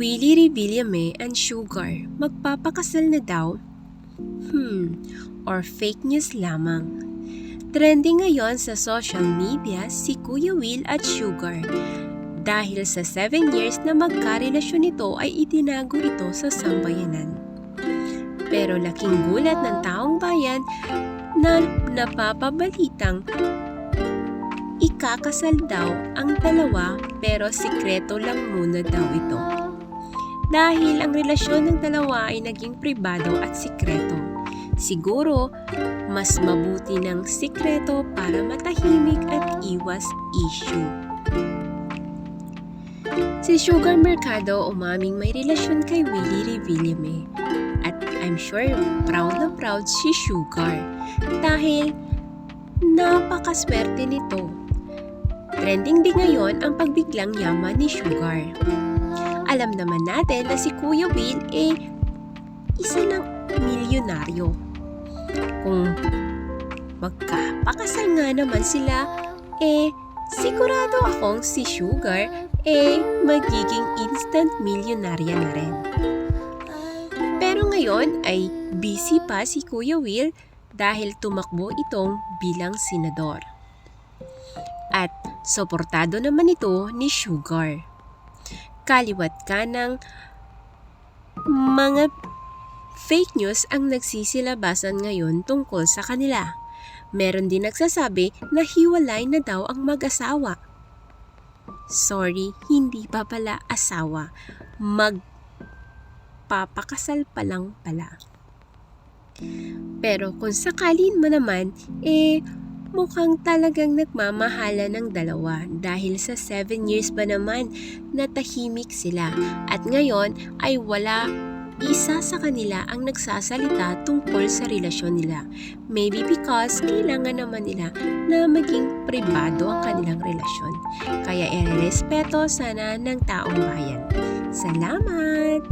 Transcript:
Willie Revillame and Sugar magpapakasal na daw? Or fake news lamang? Trending ngayon sa social media si Kuya Will at Sugar dahil sa 7 years na magkarelasyon ito ay itinago ito sa sambayanan. Pero laking gulat ng taong bayan na napapabalitang ikakasal daw ang dalawa pero sikreto lang muna daw ito. Dahil ang relasyon ng dalawa ay naging pribado at sikreto. Siguro, mas mabuti ng sikreto para matahimik at iwas issue. Si Sugar Mercado umaming may relasyon kay Willie Revillame. At I'm sure proud na proud si Sugar dahil napakaswerte nito. Trending din ngayon ang pagbiglang yaman ni Sugar. Alam naman natin na si Kuya Will isa ng milyonaryo. Kung magkapakasal nga naman sila, sigurado akong si Sugar magiging instant milyonarya na rin. Pero ngayon ay busy pa si Kuya Will dahil tumakbo itong bilang senador. At suportado naman ito ni Sugar. Kaliwat kanang mga fake news ang nagsisilabasan ngayon tungkol sa kanila. Meron din nagsasabi na hiwalay na daw ang mag-asawa. Sorry, hindi pa pala asawa. Magpapakasal pa lang pala. Pero kung sakalin mo naman, mukhang talagang nagmamahala ng dalawa dahil sa 7 years ba naman na tahimik sila at ngayon ay wala isa sa kanila ang nagsasalita tungkol sa relasyon nila. Maybe because kailangan naman nila na maging pribado ang kanilang relasyon. Kaya irerespeto sana ng taong bayan. Salamat!